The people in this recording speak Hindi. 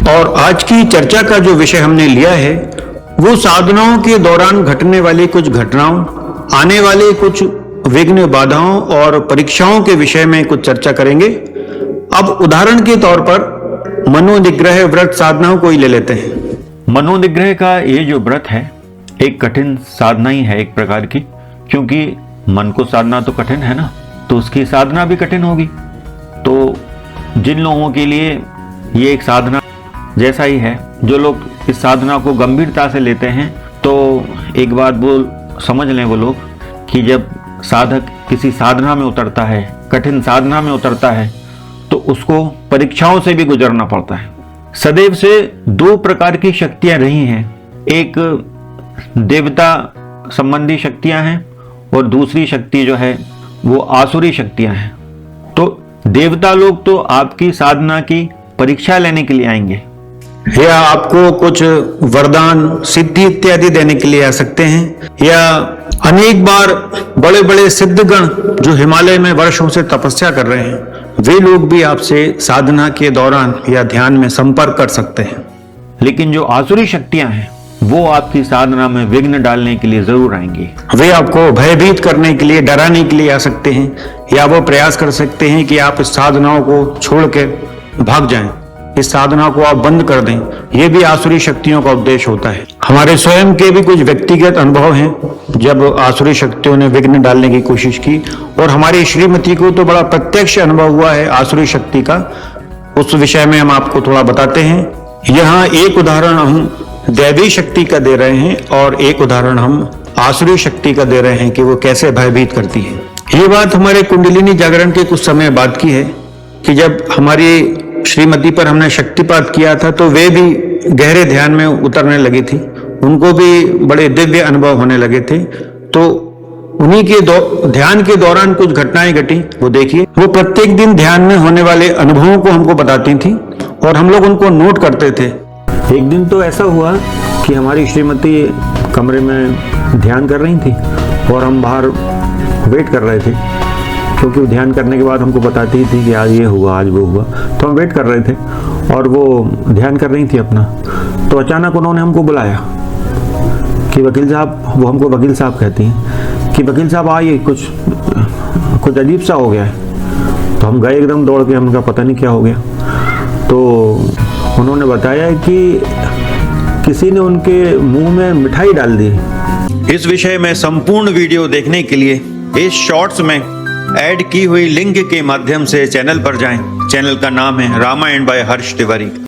और आज की चर्चा का जो विषय हमने लिया है वो साधनाओं के दौरान घटने वाली कुछ घटनाओं, आने वाले कुछ विघ्न, बाधाओं और परीक्षाओं के विषय में कुछ चर्चा करेंगे। अब उदाहरण के तौर पर मनोनिग्रह व्रत साधनाओं को ही ले लेते हैं। मनोनिग्रह का ये जो व्रत है एक कठिन साधना ही है एक प्रकार की, क्योंकि मन को साधना तो कठिन है ना, तो उसकी साधना भी कठिन होगी। तो जिन लोगों के लिए ये एक साधना जैसा ही है, जो लोग इस साधना को गंभीरता से लेते हैं, तो एक बात वो समझ लें वो लोग कि जब साधक किसी साधना में उतरता है, कठिन साधना में उतरता है, तो उसको परीक्षाओं से भी गुजरना पड़ता है। सदैव से दो प्रकार की शक्तियां रही हैं, एक देवता संबंधी शक्तियां हैं और दूसरी शक्ति जो है वो आसुरी शक्तियां हैं। तो देवता लोग तो आपकी साधना की परीक्षा लेने के लिए आएंगे या आपको कुछ वरदान, सिद्धि इत्यादि देने के लिए आ सकते हैं, या अनेक बार बड़े बड़े सिद्धगण जो हिमालय में वर्षों से तपस्या कर रहे हैं वे लोग भी आपसे साधना के दौरान या ध्यान में संपर्क कर सकते हैं। लेकिन जो आसुरी शक्तियां हैं वो आपकी साधना में विघ्न डालने के लिए जरूर आएंगी। वे आपको भयभीत करने के लिए, डराने के लिए आ सकते हैं, या वो प्रयास कर सकते हैं कि आप इस साधनाओं को छोड़ के भाग जाएं, इस साधना को आप बंद कर दें। ये भी आसुरी शक्तियों का उद्देश्य होता है। हमारे स्वयं के भी कुछ व्यक्तिगत अनुभव हैं जब आसुरी शक्तियों ने विघ्न डालने की कोशिश की, और हमारी श्रीमती को तो बड़ा प्रत्यक्ष अनुभव हुआ है आसुरी शक्ति का। उस विषय में हम आपको थोड़ा बताते हैं। यहाँ एक उदाहरण हम दैवी शक्ति का दे रहे हैं और एक उदाहरण हम आसुरी शक्ति का दे रहे हैं कि वो कैसे भयभीत करती है। ये बात हमारे कुंडलिनी जागरण के कुछ समय बाद की है कि जब हमारी श्रीमती पर हमने शक्तिपात किया था तो वे भी गहरे ध्यान में उतरने लगी थी, उनको भी बड़े दिव्य अनुभव होने लगे थे। तो उन्हीं के ध्यान के दौरान कुछ घटनाएं घटी, वो देखिए। वो प्रत्येक दिन ध्यान में होने वाले अनुभवों को हमको बताती थी और हम लोग उनको नोट करते थे। एक दिन तो ऐसा हुआ कि हमारी श्रीमती कमरे में ध्यान कर रही थी और हम बाहर वेट कर रहे थे, क्योंकि ध्यान करने के बाद हमको बताती थी कि आज ये हुआ, आज वो हुआ, तो हम वेट कर रहे थे और वो ध्यान कर रही थी अपना। तो अचानक उन्होंने हमको बुलाया कि वकील साहब, वो हमको वकील साहब कहती हैं कि वकील साहब आइए, कुछ अजीब सा हो गया है। तो हम गए एकदम दौड़ के, हमका पता नहीं क्या हो गया। तो उन्होंने बताया कि किसी ने उनके मुंह में मिठाई डाल दी। इस विषय में संपूर्ण वीडियो देखने के लिए इस शॉर्ट्स में ऐड की हुई लिंक के माध्यम से चैनल पर जाएं। चैनल का नाम है रामायण बाय हर्ष तिवारी।